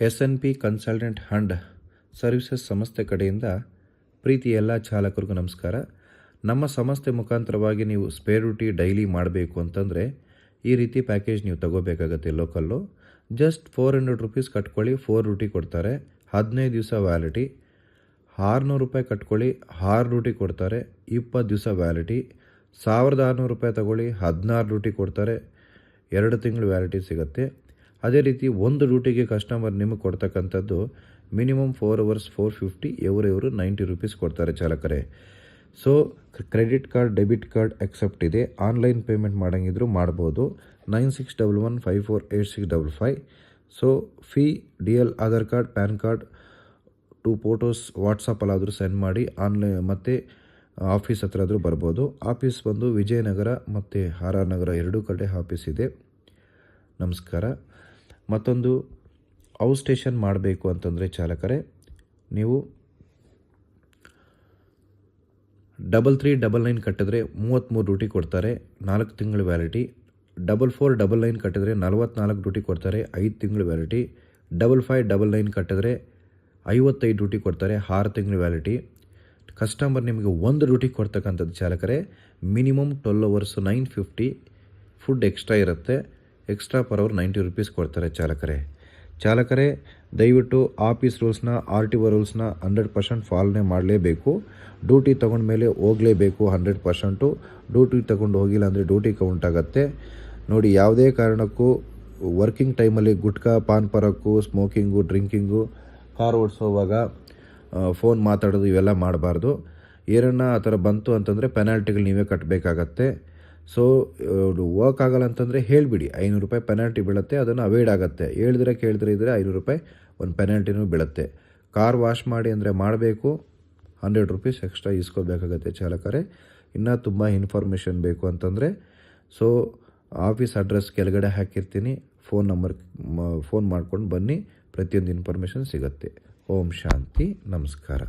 SNP consultant and services ಸಂಸ್ಥೆ ಕಡೆಯಿಂದ ಪ್ರೀತಿ ಎಲ್ಲ ಚಾಲಕರಿಗೂ ನಮಸ್ಕಾರ. ನಮ್ಮ ಸಂಸ್ಥೆ ಮುಖಾಂತರವಾಗಿ ನೀವು ಸ್ಪೇರ್ ಡ್ಯೂಟಿ ಡೈಲಿ ಮಾಡಬೇಕು ಅಂತಂದರೆ ಈ ರೀತಿ ಪ್ಯಾಕೇಜ್ ನೀವು ತಗೋಬೇಕಾಗತ್ತೆ. ಲೋಕಲ್ಲು ಜಸ್ಟ್ 400 ರೂಪೀಸ್ ಕಟ್ಕೊಳ್ಳಿ, 4 ಡ್ಯೂಟಿ ಕೊಡ್ತಾರೆ, 15 ದಿವಸ ವ್ಯಾಲಿಟಿ. 600 ರೂಪಾಯಿ ಕಟ್ಕೊಳ್ಳಿ, 6 ಡ್ಯೂಟಿ ಕೊಡ್ತಾರೆ, 20 ದಿವಸ ವ್ಯಾಲಿಟಿ. 1600 ರೂಪಾಯಿ ತಗೊಳ್ಳಿ, 16 ಡ್ಯೂಟಿ ಕೊಡ್ತಾರೆ, 2 ತಿಂಗಳು ವ್ಯಾಲಿಟಿ ಸಿಗುತ್ತೆ. ಅದೇ ರೀತಿ ಒಂದು ಡ್ಯೂಟಿಗೆ ಕಸ್ಟಮರ್ ನಿಮಗೆ ಕೊಡ್ತಕ್ಕಂಥದ್ದು ಮಿನಿಮಮ್ 4 ಅವರ್ಸ್ 450, ಇವರು 90 ರೂಪೀಸ್ ಕೊಡ್ತಾರೆ ಚಾಲಕರೇ. So credit card, debit card accept ಇದೆ. ಆನ್ಲೈನ್ ಪೇಮೆಂಟ್ ಮಾಡೋಂಗಿದ್ರು ಮಾಡ್ಬೋದು. 9611548655. So fee DL Aadhaar card, PAN card, 2 photos ವಾಟ್ಸಪ್ಪಲ್ಲಾದರೂ ಸೆಂಡ್ ಮಾಡಿ. ಆನ್ಲೈನ್ ಮತ್ತು ಆಫೀಸ್ ಹತ್ರ ಆದರೂ ಬರ್ಬೋದು. ಆಫೀಸ್ ಬಂದು ವಿಜಯನಗರ ಮತ್ತು RR ನಗರ ಎರಡೂ ಕಡೆ ಆಫೀಸ್ ಇದೆ. ನಮಸ್ಕಾರ. ಮತ್ತೊಂದು ಔಟ್ ಸ್ಟೇಷನ್ ಮಾಡಬೇಕು ಅಂತಂದರೆ ಚಾಲಕರೇ, ನೀವು 3399 ಕಟ್ಟಿದ್ರೆ 33 ಡ್ಯೂಟಿ ಕೊಡ್ತಾರೆ, 4 ತಿಂಗಳು ವ್ಯಾಲಿಟಿ. 4499 ಕಟ್ಟಿದ್ರೆ 44 ಡ್ಯೂಟಿ ಕೊಡ್ತಾರೆ, 5 ತಿಂಗಳು ವ್ಯಾಲಿಟಿ. 5599 ಕಟ್ಟಿದ್ರೆ 55 ಡ್ಯೂಟಿ ಕೊಡ್ತಾರೆ, 6 ತಿಂಗಳು ವ್ಯಾಲಿಟಿ. ಕಸ್ಟಮರ್ ನಿಮಗೆ ಒಂದು ಡ್ಯೂಟಿ ಕೊಡ್ತಕ್ಕಂಥದ್ದು ಚಾಲಕರೇ ಮಿನಿಮಮ್ 12 ಅವರ್ಸು 950. ಫುಡ್ ಎಕ್ಸ್ಟ್ರಾ ಇರುತ್ತೆ. ಎಕ್ಸ್ಟ್ರಾ ಪರ್ ಅವರ್ 90 ರೂಪೀಸ್ ಕೊಡ್ತಾರೆ ಚಾಲಕರೇ. ದಯವಿಟ್ಟು ಆಫೀಸ್ ರೂಲ್ಸ್ನ, RTO ರೂಲ್ಸ್ನ 100% ಫಾಲೋನೆ ಮಾಡಲೇಬೇಕು. ಡ್ಯೂಟಿ ತೊಗೊಂಡ್ಮೇಲೆ ಹೋಗಲೇಬೇಕು 100%. ಡ್ಯೂಟಿ ತೊಗೊಂಡು ಹೋಗಿಲ್ಲ ಅಂದರೆ ಡ್ಯೂಟಿ ಕೌಂಟ್ ಆಗುತ್ತೆ. ನೋಡಿ, ಯಾವುದೇ ಕಾರಣಕ್ಕೂ ವರ್ಕಿಂಗ್ ಟೈಮಲ್ಲಿ ಗುಟ್ಕಾ, ಪಾನ್ ಪರಕ್ಕು, ಸ್ಮೋಕಿಂಗು, ಡ್ರಿಂಕಿಂಗು, ಕಾರ್ ಓಡಿಸೋವಾಗ ಫೋನ್ ಮಾತಾಡೋದು ಇವೆಲ್ಲ ಮಾಡಬಾರ್ದು. ಏನನ್ನ ಆ ಥರ ಬಂತು ಅಂತಂದರೆ ಪೆನಾಲ್ಟಿಗಳು ನೀವೇ ಕಟ್ಟಬೇಕಾಗತ್ತೆ. ಸೊ ವರ್ಕ್ ಆಗಲ್ಲ ಅಂತಂದರೆ ಹೇಳಿಬಿಡಿ, 500 ರೂಪಾಯಿ ಪೆನಾಲ್ಟಿ ಬೀಳುತ್ತೆ, ಅದನ್ನು ಅವಾಯ್ಡ್ ಆಗುತ್ತೆ. ಕೇಳಿದ್ರೆ ಇದ್ದರೆ 500 ರೂಪಾಯಿ ಒಂದು ಪೆನಾಲ್ಟಿನೂ ಬೀಳುತ್ತೆ. ಕಾರ್ ವಾಶ್ ಮಾಡಿ ಅಂದರೆ ಮಾಡಬೇಕು, 100 ರೂಪೀಸ್ ಎಕ್ಸ್ಟ್ರಾ ಇಸ್ಕೋಬೇಕಾಗತ್ತೆ ಚಾಲಕರೇ. ಇನ್ನೂ ತುಂಬ ಇನ್ಫಾರ್ಮೇಷನ್ ಬೇಕು ಅಂತಂದರೆ ಸೊ ಆಫೀಸ್ ಅಡ್ರೆಸ್ ಕೆಳಗಡೆ ಹಾಕಿರ್ತೀನಿ, ಫೋನ್ ಮಾಡ್ಕೊಂಡು ಬನ್ನಿ, ಪ್ರತಿಯೊಂದು ಇನ್ಫಾರ್ಮೇಷನ್ ಸಿಗುತ್ತೆ. ಓಂ ಶಾಂತಿ. ನಮಸ್ಕಾರ.